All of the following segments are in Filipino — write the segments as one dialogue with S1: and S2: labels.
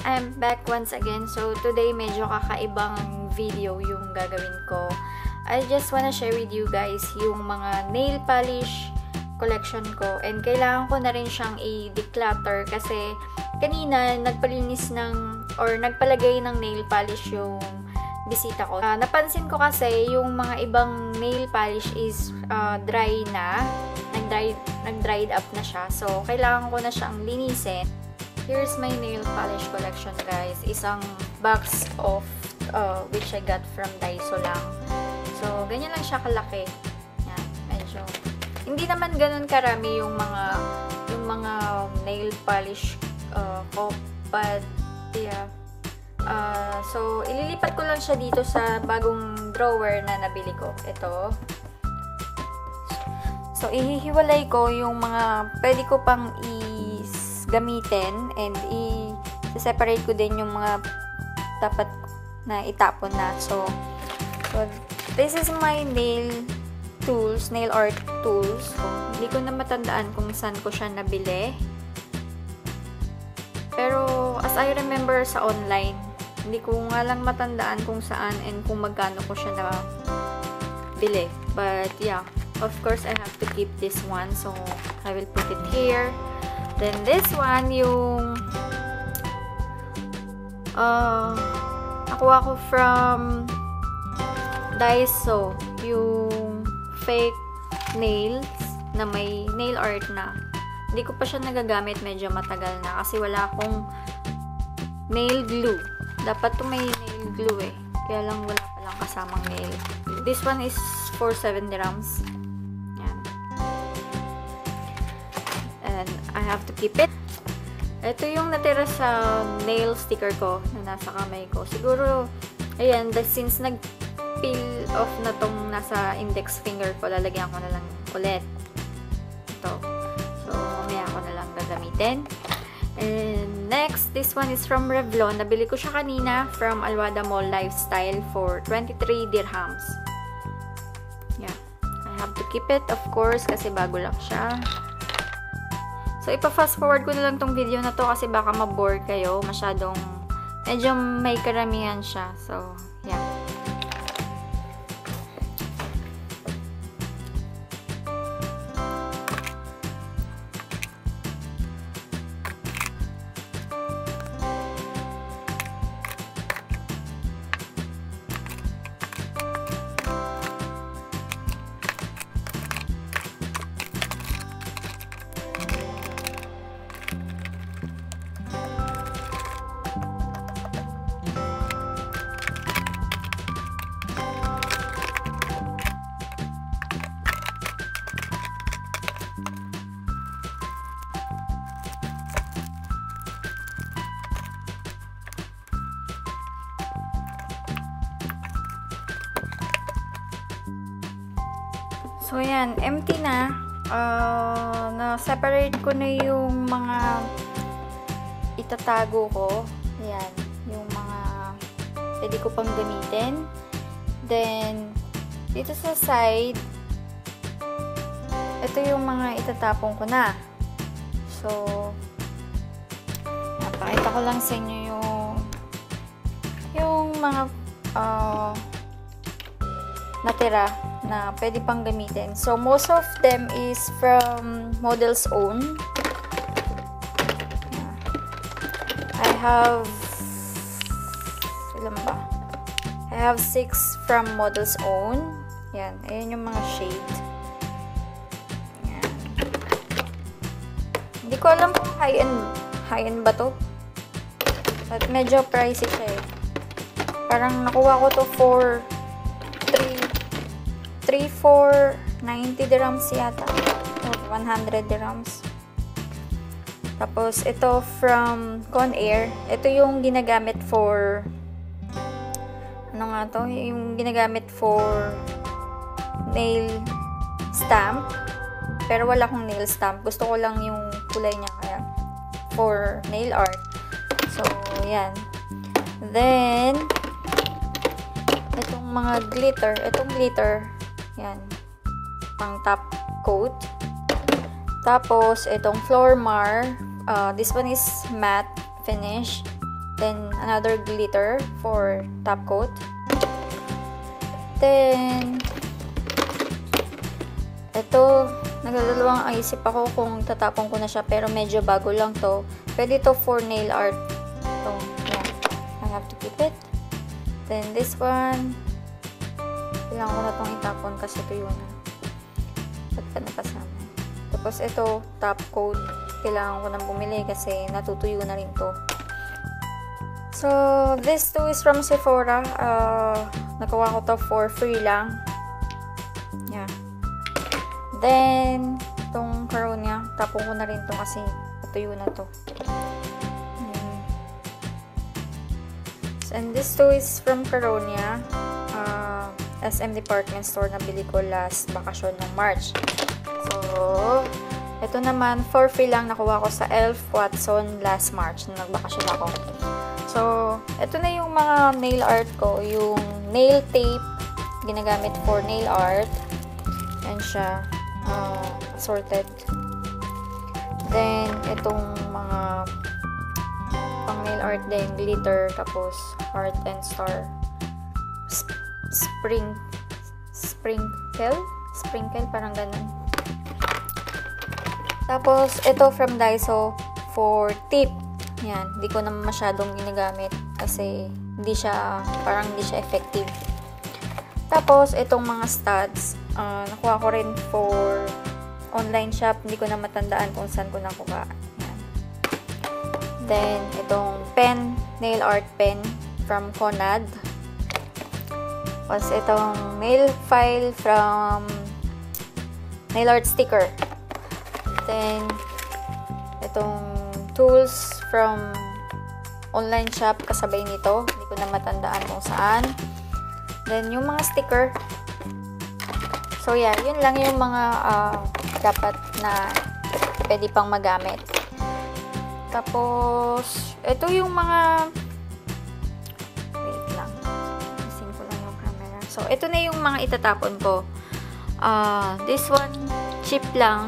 S1: I'm back once again. So today medyo kakaibang video yung gagawin ko. I just wanna share with you guys yung mga nail polish collection ko, and kailangan ko na rin siyang i-declutter kasi kanina nagpalinis nagpalagay ng nail polish yung bisita ko. Napansin ko kasi yung mga ibang nail polish is dry na, nag-dried up na siya. So kailangan ko na siyang linisin. Here's my nail polish collection, guys. Isang box of which I got from Daiso lang. So ganyan lang siya kalaki. Yan, medyo hindi naman ganun karami yung mga nail polish ko, but yeah. So ililipat ko lang siya dito sa bagong drawer na nabili ko. Ito. So ihihiwalay ko yung mga pwede ko pang gamitin, and i-separate ko din yung mga dapat na itapon na. So this is my nail art tools. Hindi ko na matandaan kung saan ko siya nabili. Pero as I remember sa online, hindi ko nga lang matandaan kung saan and kung magkano ko siya nabili. But yeah, of course I have to keep this one. So I will put it here. Then this one, yung nakuha ko from Daiso, yung fake nails na may nail art na. Hindi ko pa siya nagagamit, medyo matagal na kasi wala akong nail glue. Dapat to may nail glue eh, kaya lang wala pa lang kasamang nail. This one is for 7 dirhams. I have to keep it. Ito yung natira sa nail sticker ko na nasa kamay ko. Siguro, ayan, since nag-peel off na tong nasa index finger ko, lalagyan ko na lang ulit. Ito. So, mamaya ko na lang gagamitin. And next, this one is from Revlon. Nabili ko siya kanina from Alwada Mall Lifestyle for 23 dirhams. Yeah. I have to keep it, of course, kasi bago lang siya. So, ipa-fast forward ko na lang tong video na to kasi baka ma-bore kayo. Masyadong, medyo may karamihan siya. So, yeah. So, yan. Empty na. Na-separate ko na yung mga itatago ko. Yan. Yung mga pwede ko pang gamitin. Then, dito sa side, ito yung mga itatapon ko na. So, napakita ko lang sa inyo yung mga natira na pwede pang gamitin. So, most of them is from Model's Own. I have ilan ba? I have 6 from Model's Own. Yan. Ayan yung mga shade. Yan. Hindi ko alam kung high-end ba to. But medyo pricey siya eh. Parang nakuha ko to for 90 dirhams yata. Or 100 dirhams. Tapos, ito from Conair. Ito yung ginagamit for ano nga to? Yung ginagamit for nail stamp. Pero wala akong nail stamp. Gusto ko lang yung kulay niya kaya for nail art. So, yan. Then, itong mga glitter. Itong glitter. Yan. Pang top coat. Tapos, itong Floor Mar. This one is matte finish. Then, another glitter for top coat. Then, ito, nagdadalawang isip ako kung tatapon ko na siya, pero medyo bago lang to. Pwede to for nail art. So, yeah. I have to keep it. Then, this one, kailangan ko na itong itapon kasi tuyo na. Ba't ka napasama? Tapos, ito, top coat. Kailangan ko nang bumili kasi natutuyo na rin to. So, this two is from Sephora. Nagawa ko to for free lang. Yeah. Then, itong Caronia, tapon ko na rin to kasi natuyo na to. And this two is from Caronia. SM department store na bili ko last bakasyon ng March. So, ito naman, for free lang nakuha ko sa Elf Watson last March na nagbakasyon ako. So, ito na yung mga nail art ko. Yung nail tape, ginagamit for nail art. Yan siya. Sorted. Then, itong mga pang nail art din, glitter, tapos heart and star. Sprinkle, parang ganun. Tapos, ito from Daiso for tip. Yan, hindi ko naman masyadong ginagamit kasi parang hindi siya effective. Tapos, itong mga studs, nakuha ko rin for online shop. Hindi ko na matandaan kung saan ko nakuha. Yan. Then, itong pen, nail art pen from Conad. Tapos, itong nail file from nail art sticker. Then, itong tools from online shop kasabay nito. Hindi ko na matandaan kung saan. Then, yung mga sticker. So, yeah. Yun lang yung mga dapat na pwede pang magamit. Tapos, ito yung mga wait lang. Isin ko lang yung camera. So, ito na yung mga itatapon ko. This one, cheap lang.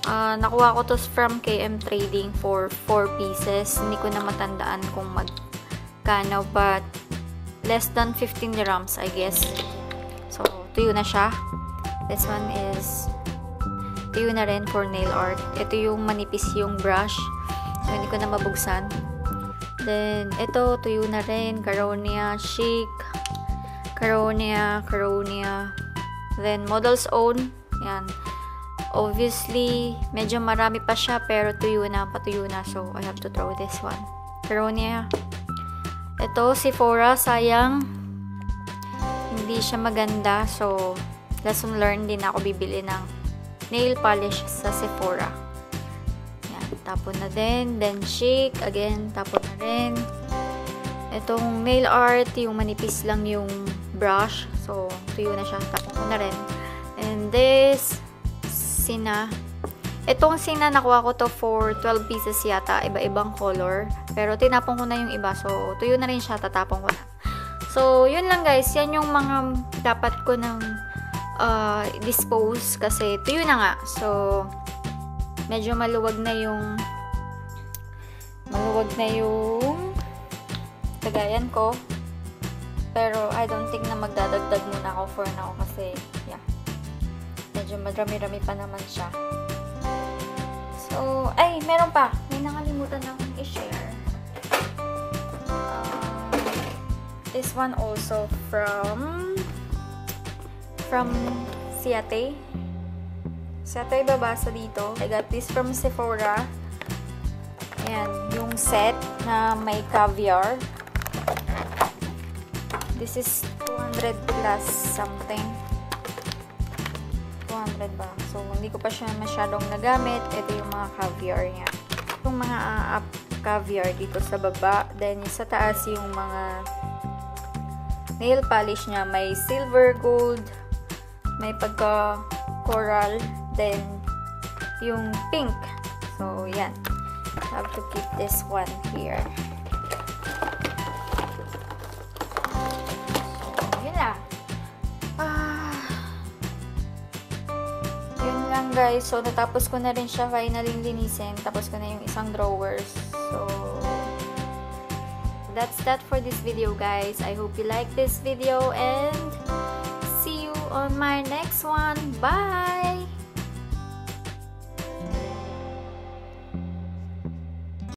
S1: Nakuha ko to from KM Trading for 4 pieces. Hindi ko na matandaan kung magkano, but less than 15 dirhams, I guess. So, tuyo na siya. This one is tuyo na rin for nail art. Ito yung manipis yung brush. So, hindi ko na mabuksan. Then, ito, tuyo na rin. Caronia, Chic. Caronia. Then, Model's Own. Yan. Obviously, medyo marami pa siya, pero patuyo na. So, I have to throw this one. Caronia. Ito, Sephora. Sayang, hindi siya maganda. So, lesson learned, din ako bibili ng nail polish sa Sephora. Yan, tapon na din. Then, Chic. Again, tapon na rin. Itong nail art, yung manipis lang yung brush. So, tuyo na siya. Tapon ko na rin. And this, Sina. Itong Sina, nakuha ko to for 12 pieces yata. Iba-ibang color. Pero tinapon ko na yung iba. So, tuyo na rin siya. Tatapon ko na. So, yun lang guys. Yan yung mga dapat ko ng dispose. Kasi tuyo na nga. So, medyo maluwag na yung tagayan ko. Pero, I don't think na magdadagdag muna ako for now. Kasi, yeah. Medyo madrami-rami pa naman siya. So, ay, meron pa. May nakalimutan na akong i-share. This one also from Siate. Siate, babasa dito. I got this from Sephora. Ayan, yung set na may caviar. This is 200 plus something. 200 ba? So, hindi ko pa siya masyadong nagamit. Ito yung mga caviar niya. Yung mga caviar dito sa baba. Then, sa taas yung mga nail polish niya. May silver, gold, may pagka-coral, then yung pink. So, yan. I have to keep this one here. Guys, so natapos ko na rin siya finally linisin. Tapos ko na yung isang drawers. So, that's that for this video, guys. I hope you like this video and see you on my next one. Bye!